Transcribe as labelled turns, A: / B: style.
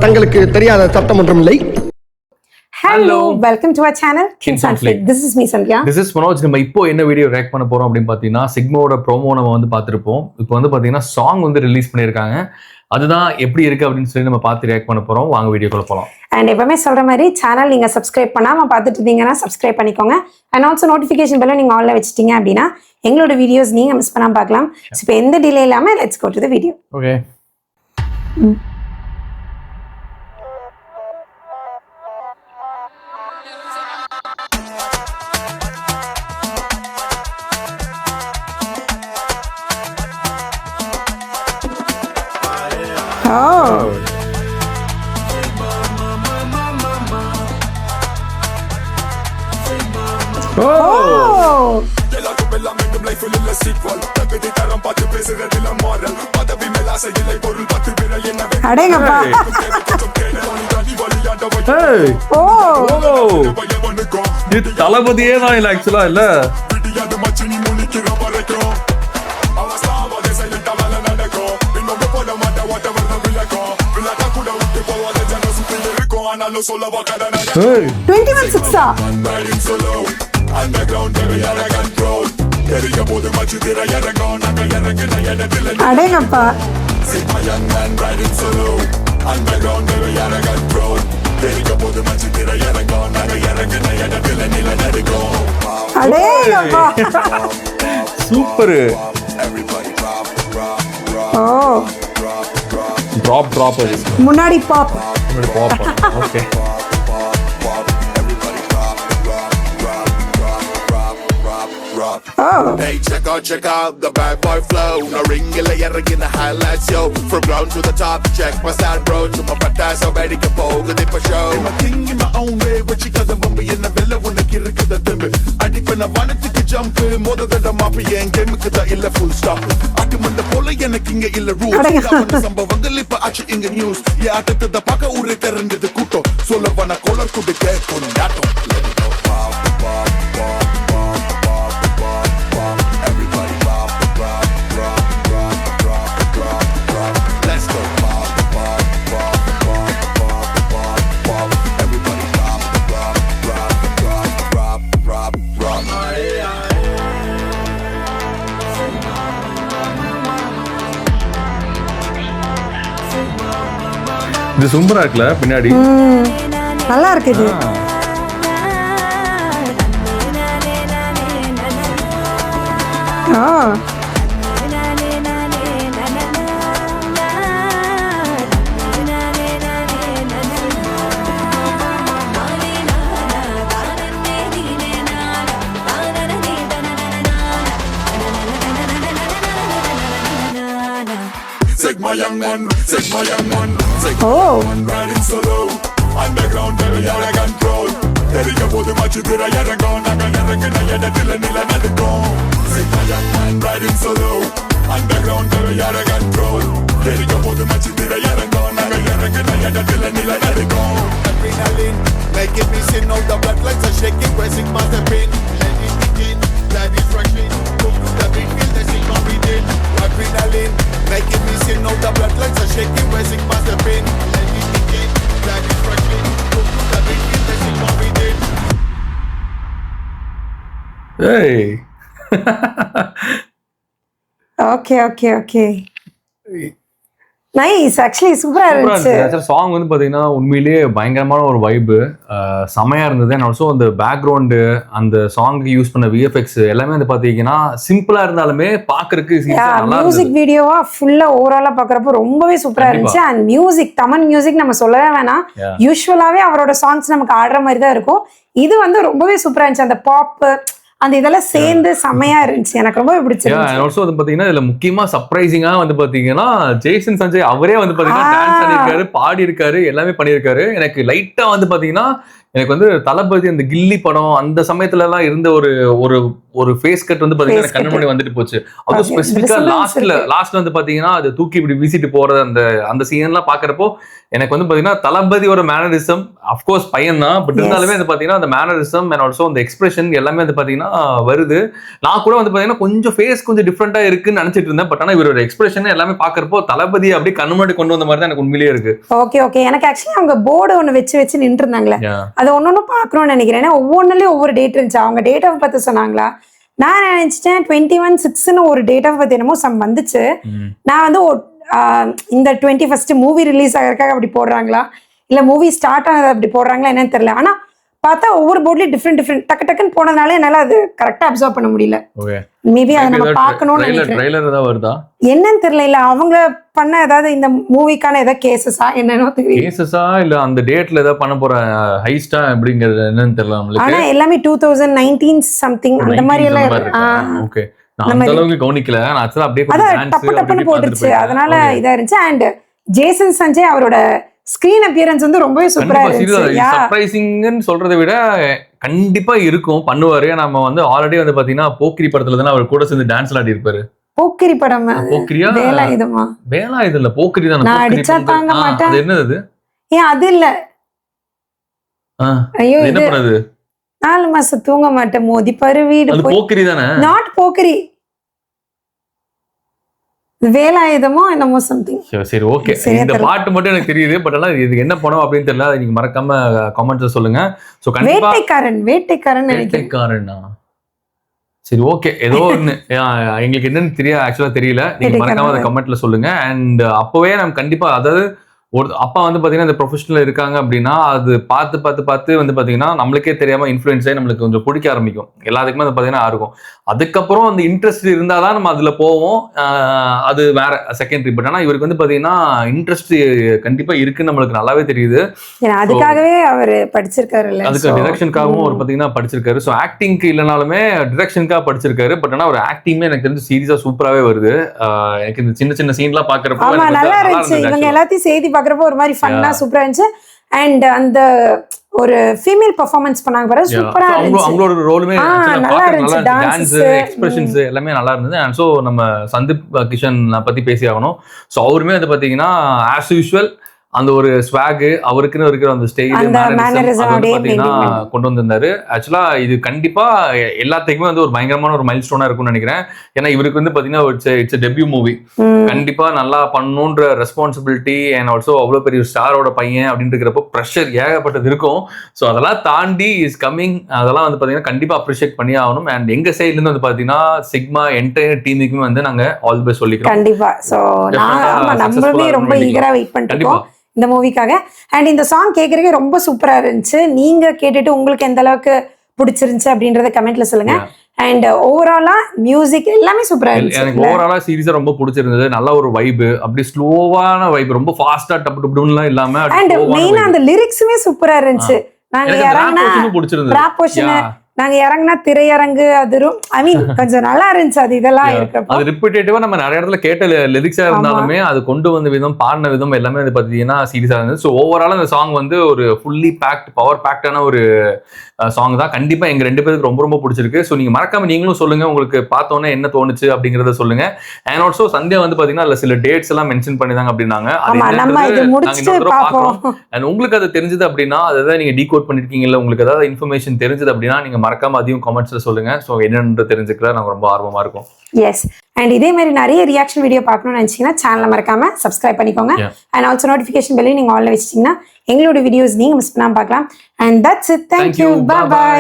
A: தங்களுக்கு தெரியாத சட்டம் ஒன்றும் இல்லை.
B: Hello, welcome to our channel kinsonfleek. This is me Sanjay.
C: This is Manoj. நம்ம இப்போ என்ன வீடியோ ரியாக்ட் பண்ண போறோம் அப்படின்னு பாத்தீங்கன்னா சிக்மாவோட ப்ரோமோ நம்ம வந்து பார்த்திருப்போம். இப்போ வந்து பாத்தீங்கன்னா சாங் வந்து ரிலீஸ் பண்ணிருக்காங்க. அதுதான் எப்படி இருக்கு அப்படின்னு சொல்லி நம்ம பார்த்து ரியாக்ட் பண்ண போறோம். வாங்க வீடியோக்குள்ள போலாம்.
B: அண்ட் எப்பவுமே சொல்ற மாதிரி சேனல் நீங்க சப்ஸ்கிரைப் பண்ணாம பார்த்துட்டு இருந்தீங்கன்னா சப்ஸ்கிரைப் பண்ணிக்கோங்க. அண்ட் ஆல்சோ நோட்டிஃபிகேஷன் பெல்ல நீங்க ஆன்ல வச்சிட்டீங்க அப்படின்னா எங்களோட வீடியோஸ் நீங்க மிஸ் பண்ணாம பார்க்கலாம். இப்போ எந்த டிலே இல்லாம let's go to the video.
C: Okay.
B: Oh. Oh. அடேங்கப்பா.
C: இது தளபதியே தான் இல்ல ஆக்சுவலா இல்ல.
B: Hey. 21 அடேங்கப்பா. அடேங்கப்பா.
C: சூப்பர்.
B: ஓ.
C: டிராப்
B: முன்னாடி pop.
C: Okay.
B: Oh.
D: Hey, check out the bad boy flow. No ring illa in the highlights, yo. From ground to the top, check my style, bro. To my patas, so ready to go, good for show. I'm a king in my own way, but you got the bumby in the villa when the kid get the timber. I dip and I wanted to jump in, more than the mafia and game with the illa full stop. I come on the pole and the king illa rules. Some of the lip are in the news. Yeah, I took the paka ure and the kuto. So love on a collar to the dead on that. Let it go, pop, pop, pop.
C: இது சூப்பரா இருக்குல பின்னாடி.
B: நல்லா இருக்கு இது.
D: Sigma young one, Sigma young one,
B: Oh.
D: riding solo, underground very arrogant control. Telling you the much you did I had gone, I got till nila na the go. Sigma young man riding solo, underground very arrogant control. Telling you the much you did I had gone, I got till nila na the go. Adrenaline, making me sin all the blood lines are shaking, pressing master pain. Let it begin, that is rushing. Go to the big field, the Sigma within. Adrenaline, making me sin all the blood lines are shaking, pressing master pain. Let it begin, that is rushing. Go to the big field, the Sigma within.
C: ஏய்.
B: Okay. Nice. Actually சூப்பரா இருந்துச்சு.
C: Song வந்து பாத்தீங்கன்னா உண்மையிலேயே பயங்கரமான ஒரு vibe, செமையா இருந்தது. அண்ட் ஆல்சோ அந்த பேக்ரவுண்டு, அந்த சாங்க்கு யூஸ் பண்ண விஎஃப்எக்ஸ் எல்லாமே வந்து பாத்தீங்கன்னா சிம்பிளா இருந்தாலுமே பாக்குறதுக்கு
B: மியூசிக் வீடியோவா ஃபுல்லா ஓவராலா பாக்குறப்போ ரொம்பவே சூப்பரா இருந்துச்சு. அண்ட் மியூசிக், தமன் மியூசிக் நம்ம சொல்லவே வேணாம். யூஸ்வலாவே அவரோட சாங்ஸ் நமக்கு ஆடுற மாதிரி தான் இருக்கும். இது வந்து ரொம்பவே சூப்பரா இருந்துச்சு. அந்த பாப் அந்த இதெல்லாம் சேர்ந்து செமையா இருந்துச்சு. எனக்கு ரொம்ப பிடிச்சிருந்துச்சு.
C: ஆல்சோ வந்து பாத்தீங்கன்னா இதுல முக்கியமா சர்ப்ரைசிங்கா வந்து பாத்தீங்கன்னா ஜேசன் சஞ்சய் அவரே வந்து பாத்தீங்கன்னா டான்ஸ் ஆடிருக்காரு, பாடி இருக்காரு, எல்லாமே பண்ணிருக்காரு. எனக்கு லைட்டா வந்து பாத்தீங்கன்னா எனக்கு வந்து தளபதி அந்த கில்லி படம் அந்த சமயத்துல எல்லாம் இருந்த ஒரு ஒரு ஒரு ஃபேஸ் கட் வந்து பாத்தீங்கன்னா கண்ணு முன்னாடி வந்துட்டு போச்சு. அதுவும் ஸ்பெசிஃபிக்கா லாஸ்ட்ல வந்து பாத்தீங்கன்னா அது தூக்கி இப்படி வீசிட்டு போற அந்த சீன் எல்லாம் பாக்குறப்போ எனக்கு வந்து பாத்தீங்கன்னா தளபதியோட மேனரிசம் அப்கோர்ஸ் பையன் தான், பட் இருந்தாலுமே வந்து பாத்தீங்கன்னா அந்த மேனரிசம் அண்ட் ஆல்சோ அந்த எக்ஸ்பிரஷன் எல்லாமே வந்து பாத்தீங்கன்னா வருது. நான் கூட வந்து பாத்தீங்கன்னா கொஞ்சம் ஃபேஸ் கொஞ்சம் டிஃப்ரெண்டா இருக்குன்னு நினைச்சிட்டு இருந்தேன். பட் ஆனா இவரோட எக்ஸ்பிரஷன் எல்லாமே பாக்குறப்போ தளபதி அப்படியே கண்ணு முன்னாடி கொண்டு வந்த மாதிரி தான் எனக்கு உண்மையிலேயே இருக்கு.
B: ஓகே எனக்கு ஆக்சுவலி அவங்க போர்டு ஒண்ணு வச்சு நின்று இருந்தாங்களே, அது ஒன்னொன்னு பாக்கணும்னு நினைக்கிறேன். ஏன்னா ஒவ்வொன்றுலயும் ஒவ்வொரு டேட் இருந்துச்சு. அவங்க டேட் ஆஃப் பர்த் சொன்னாங்களா, நான் நினைச்சிட்டேன் 21/6 ஒரு டேட் ஆஃப் பர்த் என்னமோ வந்துச்சு. நான் வந்து இந்த 21st மூவி ரிலீஸ் ஆகிறதுக்காக அப்படி போடுறாங்களா இல்ல மூவி ஸ்டார்ட் ஆனது அப்படி போடுறாங்களா என்னன்னு தெரியல. ஆனா பார்த்தா ஒவ்வொரு போர்ட்லயும் டிஃப்ரெண்ட் டக்குன்னு போனதுனால என்னால அது கரெக்டா அப்சர்வ் பண்ண முடியல. மேபி அதை நம்ம பார்க்கணும்னு நினைக்கிறேன். என்னன்னு தெரியல, இல்ல அவங்க பண்ண ஏதாவது இந்த மூவிக்கான ஏதாவது கேசஸா என்னன்னு தெரியல.
C: கேசஸா இல்ல அந்த டேட்ல ஏதாவது பண்ண போற ஹைஸ்டா அப்படிங்கிறது என்னன்னு தெரியல நம்மளுக்கு.
B: ஆனா எல்லாமே 2019 சம்திங் அந்த மாதிரி எல்லாம்.
C: ஓகே, நான் அந்த அளவுக்கு கவனிக்கல. நான் ஆக்சுவலா அப்படியே
B: டப்பு போட்டுச்சு, அதனால இதா இருந்துச்சு. அண்ட் ஜேசன் சஞ்சய் அவரோட ஸ்கிரீன் அப்பியரன்ஸ் வந்து ரொம்பவே சூப்பரா இருந்துச்சு.
C: சர்ப்ரைசிங்னு சொல்றதை விட கண்டிப்பா இருக்கும், பண்ணுவாரு. நம்ம வந்து ஆல்ரெடி வந்து பாத்தீங்கன்னா போக்கிரி படத்துல தானே அவர் கூட சேர்ந்து டான்ஸ் ஆடி இருப்பாரு.
B: போக்கிரி படம்
C: போக்கிரியா
B: வேலாயுதமா?
C: வேலாயுதம் இல்ல, போக்கிரி தானே.
B: நான் அடிச்சா தாங்க மாட்டேன்.
C: அது என்னது?
B: ஏன் அது இல்ல. ஐயோ
C: என்ன பண்ணது?
B: 4 மாசம் தூங்க மாட்டேன் மோதி பரு வீடு.
C: அது போக்கிரி தானே?
B: நாட் போக்கிரி, வேலாயுதமோ என்னமோ சம்திங்.
C: சரி ஓகே, இந்த பாட்டு மட்டும் எனக்கு தெரியுது. பட் ஆனா இது என்ன படம் அப்படின்னு தெரியல. நீங்க மறக்காம கமெண்ட்ஸ்ல சொல்லுங்க. சோ கண்டிப்பா வேட்டைக்காரனா? சரி ஓகே, ஏதோ ஒண்ணு எங்களுக்கு என்னன்னு தெரியல. நீங்க மறக்காம அதை கமெண்ட்ல சொல்லுங்க. அண்ட் அப்பவே நம்ம கண்டிப்பா, அதாவது ஒரு அப்பா வந்து பாத்தீங்கன்னா இந்த ப்ரொஃபஷனல் இருக்காங்க அப்படின்னா அது பார்த்து வந்து பாத்தீங்கன்னா நம்மளுக்கே தெரியாம இன்ஃப்ளூயன்ஸ் ஆகி நம்மளுக்கு கொஞ்சம் பிடிக்க ஆரம்பிக்கும். எல்லாத்துக்குமே வந்து பாத்தீங்கன்னா இருக்கும். அதுக்கப்புறம் அந்த இன்ட்ரெஸ்ட் இருந்தாதான் நம்ம அதுல போவோம். அது வேற செகண்டரி. பட் ஆனா இவருக்கு வந்து பாத்தீங்கன்னா இன்ட்ரெஸ்ட் கண்டிப்பா இருக்குன்னு நம்மளுக்கு நல்லாவே தெரியுது.
B: அதுக்காகவே அவர் படிச்சிருக்காரு.
C: அதுக்கு டிரெக்ஷனுக்காகவும் அவர் பாத்தீங்கன்னா படிச்சிருக்காரு. ஸோ ஆக்டிங்க்கு இல்லைனாலுமே டிரெக்ஷனுக்காக படிச்சிருக்காரு. பட் ஆனா ஒரு ஆக்டிங்மே எனக்கு தெரிஞ்சு சீரியஸா சூப்பராகவே வருது. எனக்கு இந்த சின்ன சீன்லாம் பாக்குறப்போ
B: நல்லா இருந்துச்சு. இவங்க எல்லாத்தையும் செய்தி பாக்குறப்போ ஒரு மாதிரி ஃபன்னா சூப்பரா இருந்துச்சு. அண்ட் அந்த ஒரு ஃபீமேல் பெர்ஃபார்மன்ஸ் பண்ணாங்க பாரு, சூப்பரா இருந்துச்சு. அவங்களோட ரோலுமே நல்லா இருந்துச்சு. டான்ஸ்,
C: எக்ஸ்பிரஷன்ஸ் எல்லாமே நல்லா இருந்தது. அண்ட் சோ நம்ம சந்தீப் கிஷன் பத்தி பேசி ஆகணும். சோ அவருமே வந்து பாத்தீங்கன்னா ஆஸ் யூஷுவல் அந்த ஒரு ஸ்வாக் அவருக்குன்னு இருக்கிற அந்த ஸ்டைல் பாத்தீங்கன்னா கொண்டு வந்திருந்தாரு. ஆக்சுவலா இது கண்டிப்பா எல்லாத்துக்குமே வந்து ஒரு பயங்கரமான ஒரு மைல் ஸ்டோனா இருக்கும்னு நினைக்கிறேன். ஏன்னா இவருக்கு வந்து பாத்தீங்கன்னா இட்ஸ் டெபியூ மூவி. கண்டிப்பா நல்லா பண்ணணுன்ற ரெஸ்பான்சிபிலிட்டி அண்ட் ஆல்சோ அவ்வளவு பெரிய ஸ்டாரோட பையன் அப்படின்னு இருக்கிறப்போ ப்ரெஷர் ஏகப்பட்டது இருக்கும். ஸோ அதெல்லாம் தாண்டி இஸ் கம்மிங். அதெல்லாம் வந்து பாத்தீங்கன்னா கண்டிப்பா அப்ரிஷியேட் பண்ணி ஆகணும். அண்ட் எங்க சைட்ல இருந்து வந்து பாத்தீங்கன்னா சிக்மா என்டையர் டீமுக்குமே வந்து நாங்க ஆல் தி பெஸ்ட் சொல்லிக்கிறோம்.
B: கண்டிப்பா. ஸோ நம்மளுமே ரொம்ப ஈகரா வெயிட் பண்ணிட்டு இந்த மூவிக்காக. அண்ட் இந்த சாங் கேட்கறதுக்கு ரொம்ப சூப்பரா இருந்துச்சு. நீங்க கேட்டுட்டு உங்களுக்கு எந்த அளவுக்கு பிடிச்சிருந்துச்சு அப்படின்றத கமெண்ட்ல சொல்லுங்க. அண்ட் ஓவராலா மியூசிக் எல்லாமே சூப்பரா இருந்துச்சு.
C: எனக்கு ஓவராலா சீரிஸா ரொம்ப பிடிச்சிருந்தது. நல்ல ஒரு வைப், அப்படி ஸ்லோவான வைப், ரொம்ப ஃபாஸ்டா டப்பு டப்புலாம் இல்லாம.
B: அண்ட் மெயினா அந்த லிரிக்ஸுமே சூப்பரா இருந்துச்சு. நாங்க இறங்கினா நாங்க இறங்கினா திரையரங்கு அதிரும். ஐ மீன் கொஞ்சம் நல்லா இருந்துச்சு. அது இதெல்லாம் இருக்கப்போ
C: அது ரிப்பீட்டேட்டிவா நம்ம நிறைய இடத்துல கேட்ட லிரிக்ஸா இருந்தாலுமே அது கொண்டு வந்த விதம், பாடின விதம் எல்லாமே வந்து பாத்தீங்கன்னா சீரியஸா இருந்தது. ஸோ ஓவரால் அந்த சாங் வந்து ஒரு ஃபுல்லி பேக்ட், பவர் பேக்டான ஒரு சாங் தான். கண்டிப்பா எங்க 2 பேருக்கு ரொம்ப ரொம்ப பிடிச்சிருக்கு. ஸோ நீங்க மறக்காம நீங்களும் சொல்லுங்க, உங்களுக்கு பார்த்தோன்னே என்ன தோணுச்சு அப்படிங்கறத சொல்லுங்க. அண்ட் ஆல்சோ சந்தியா வந்து பாத்தீங்கன்னா அதுல சில டேட்ஸ் எல்லாம் மென்ஷன் பண்ணிதாங்க அப்படின்னாங்க. அண்ட் உங்களுக்கு அது தெரிஞ்சது அப்படின்னா அதை நீங்க டீகோட் பண்ணிருக்கீங்கல்ல, உங்களுக்கு ஏதாவது இன்ஃபர்மேஷன் தெரிஞ்சது அப்படின்னா நீங்க மறக்காம அதையும் கமெண்ட்ஸ்ல சொல்லுங்க. ஸோ என்னன்னு தெரிஞ்சுக்கல நாங்க ரொம்ப ஆர்வமா இருக்கும்.
B: எஸ். அண்ட் இதே மாதிரி நிறைய ரியாக்ஷன் வீடியோ பார்க்கணும்னு நினைச்சீங்கன்னா சேனலை மறக்காம சப்ஸ்கிரைப் பண்ணிக்கோங்க. அண்ட் ஆல்சோ நோட்டிஃபிகேஷன் பெல்லையும் நீங்க ஆன்ல வச்சிட்டீங்கன்னா எங்களோட வீடியோஸ் நீங்க மிஸ் பண்ணாம பார்க்கலாம். And that's it. Thank you. Bye by.